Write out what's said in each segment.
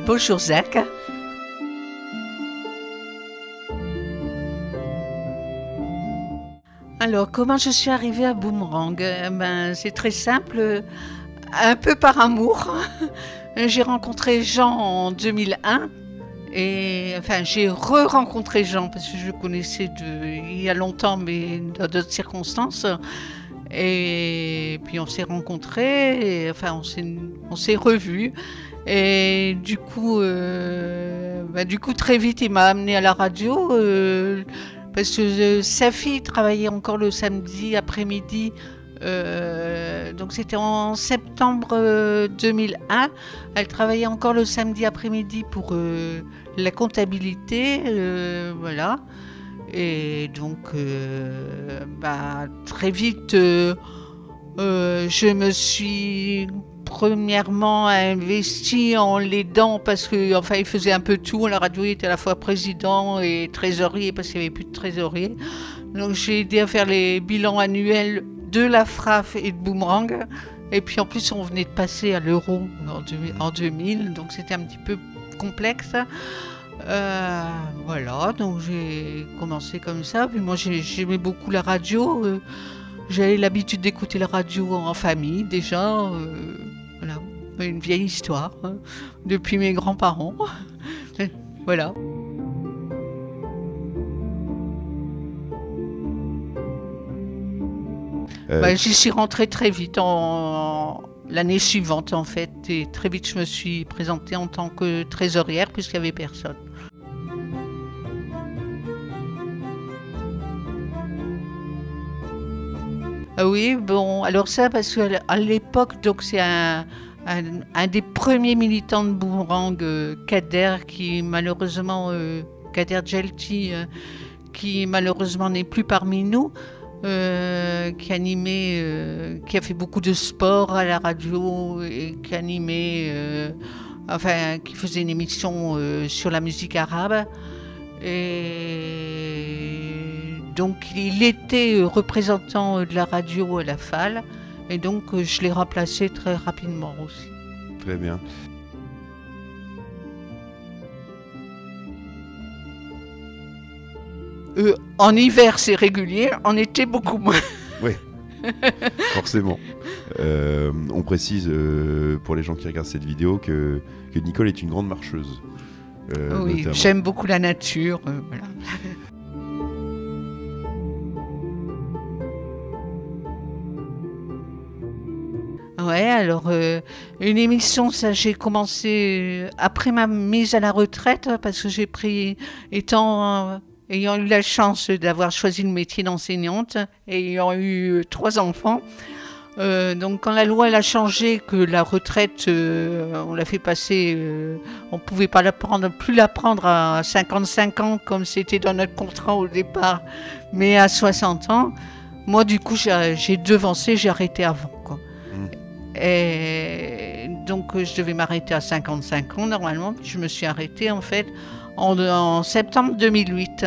Bonjour Zach. Alors, comment je suis arrivée à Boomerang? C'est très simple, un peu par amour. J'ai rencontré Jean en 2001 et enfin j'ai re-rencontré Jean parce que je le connaissais il y a longtemps mais dans d'autres circonstances. Et puis on s'est rencontrés, et, enfin on s'est revus. Et du coup très vite il m'a amené à la radio. Parce que sa fille travaillait encore le samedi après-midi, donc c'était en septembre 2001. Elle travaillait encore le samedi après-midi pour la comptabilité, voilà. Et donc, très vite, je me suis premièrement investi en l'aidant parce que enfin il faisait un peu tout à la radio. Il était à la fois président et trésorier parce qu'il n'y avait plus de trésorier, donc j'ai aidé à faire les bilans annuels de la FRAF et de Boomerang. Et puis en plus on venait de passer à l'euro en 2000, donc c'était un petit peu complexe. Voilà, donc j'ai commencé comme ça. Puis moi j'aimais beaucoup la radio. J'avais l'habitude d'écouter la radio en famille déjà. Voilà, une vieille histoire, hein, depuis mes grands-parents. Voilà. J'y suis rentrée très vite l'année suivante en fait. Et très vite je me suis présentée en tant que trésorière puisqu'il n'y avait personne. Ah oui, bon, alors ça, parce qu'à l'époque, donc c'est un des premiers militants de Boomerang, Kader, qui malheureusement, Kader Djelti, qui malheureusement n'est plus parmi nous, qui animait, qui a fait beaucoup de sport à la radio et qui animait, enfin, qui faisait une émission sur la musique arabe. Et donc il était représentant de la radio à la FAL et donc je l'ai remplacé très rapidement aussi. Très bien. En hiver c'est régulier, en été beaucoup moins. Oui, forcément. On précise pour les gens qui regardent cette vidéo que Nicole est une grande marcheuse. Oui, notamment. J'aime beaucoup la nature, voilà. Ouais, alors une émission, ça j'ai commencé après ma mise à la retraite parce que j'ai pris, ayant eu la chance d'avoir choisi le métier d'enseignante et ayant eu 3 enfants. Donc quand la loi elle a changé, que la retraite, on l'a fait passer, on ne pouvait pas plus la prendre à 55 ans comme c'était dans notre contrat au départ, mais à 60 ans. Moi du coup j'ai devancé, j'ai arrêté avant, quoi. Et donc je devais m'arrêter à 55 ans normalement, puis je me suis arrêtée en fait en septembre 2008.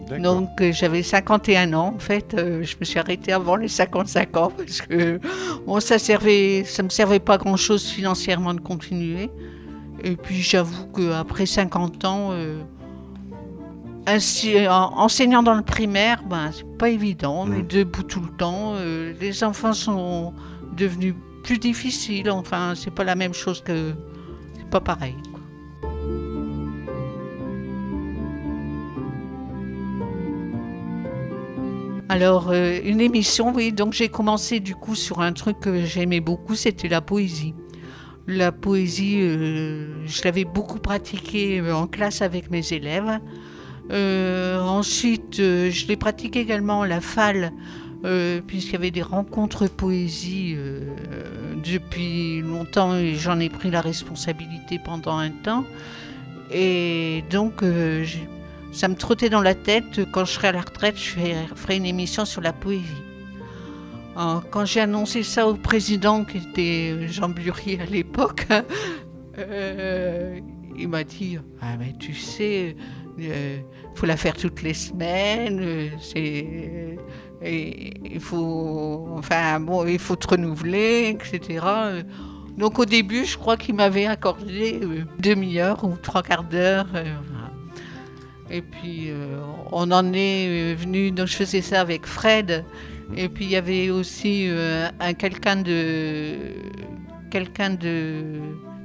D'accord. Donc j'avais 51 ans en fait, je me suis arrêtée avant les 55 ans parce que bon, ça me servait pas grand chose financièrement de continuer. Et puis j'avoue qu'après 50 ans, enseignant dans le primaire, c'est pas évident, on est debout tout le temps, les enfants sont devenus plus difficiles, enfin c'est pas la même chose, c'est pas pareil. Alors, une émission, oui, donc j'ai commencé du coup sur un truc que j'aimais beaucoup, c'était la poésie. La poésie, je l'avais beaucoup pratiquée en classe avec mes élèves. Ensuite, je l'ai pratiquée également à la FAL, puisqu'il y avait des rencontres poésie depuis longtemps et j'en ai pris la responsabilité pendant un temps. Et donc, ça me trottait dans la tête, quand je serai à la retraite, je ferai une émission sur la poésie. Alors, quand j'ai annoncé ça au président, qui était Jean Burier à l'époque, il m'a dit « Ah mais tu sais, faut la faire toutes les semaines, il faut te renouveler, etc. » Donc au début, je crois qu'il m'avait accordé une demi-heure ou 3/4 d'heure. Voilà. Et puis on en est venu, donc je faisais ça avec Fred. Et puis il y avait aussi quelqu'un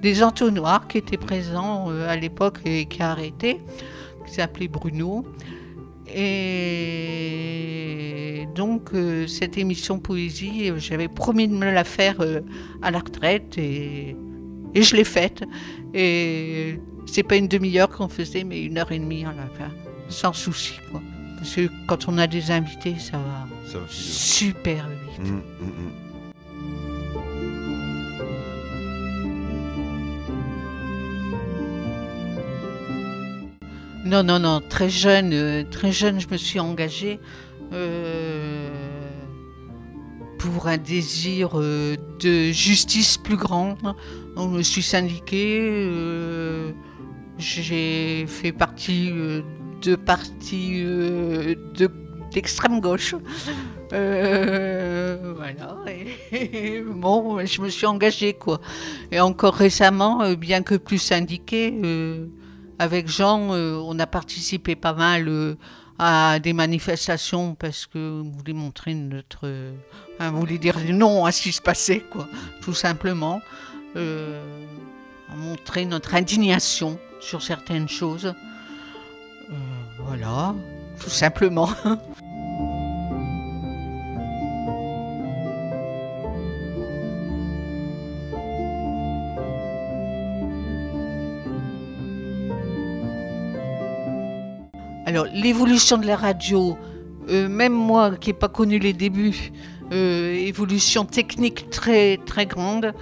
des entonnoirs qui était présent à l'époque et qui a arrêté, qui s'appelait Bruno. Et donc cette émission poésie, j'avais promis de me la faire à la retraite et je l'ai faite. Et c'est pas une demi-heure qu'on faisait, mais 1h30 à la fin, sans souci, quoi. Parce que quand on a des invités, ça va super vite. Non, très jeune, je me suis engagée pour un désir de justice plus grand. Donc, je me suis syndiquée, j'ai fait partie de partis d'extrême gauche. Voilà. Et bon, je me suis engagée, quoi. Et encore récemment, bien que plus syndiquée, avec Jean, on a participé pas mal à des manifestations parce qu'on voulait montrer on voulait dire non à ce qui se passait, quoi, tout simplement. Montrer notre indignation sur certaines choses. Voilà, tout simplement. Alors, l'évolution de la radio, même moi qui n'ai pas connu les débuts, évolution technique très, très grande.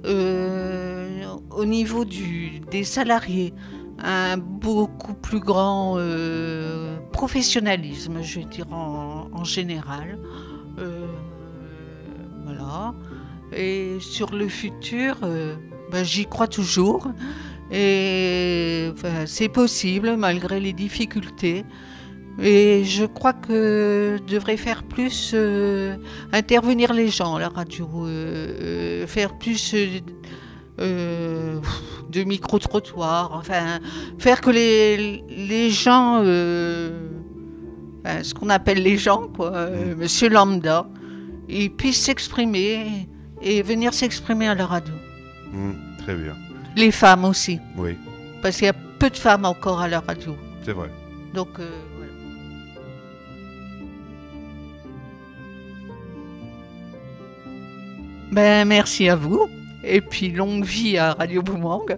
Au niveau des salariés, un beaucoup plus grand professionnalisme, je vais dire en général. Voilà. Et sur le futur, j'y crois toujours. Et c'est possible malgré les difficultés. Et je crois que devrait faire plus intervenir les gens, la radio, faire plus de micro-trottoirs, enfin faire que les gens, ce qu'on appelle les gens, quoi, monsieur lambda, ils puissent s'exprimer et venir s'exprimer à la radio. Très bien. Les femmes aussi. Oui. Parce qu'il y a peu de femmes encore à la radio. C'est vrai. Donc, voilà. Merci à vous. Et puis, longue vie à Radio Boomerang.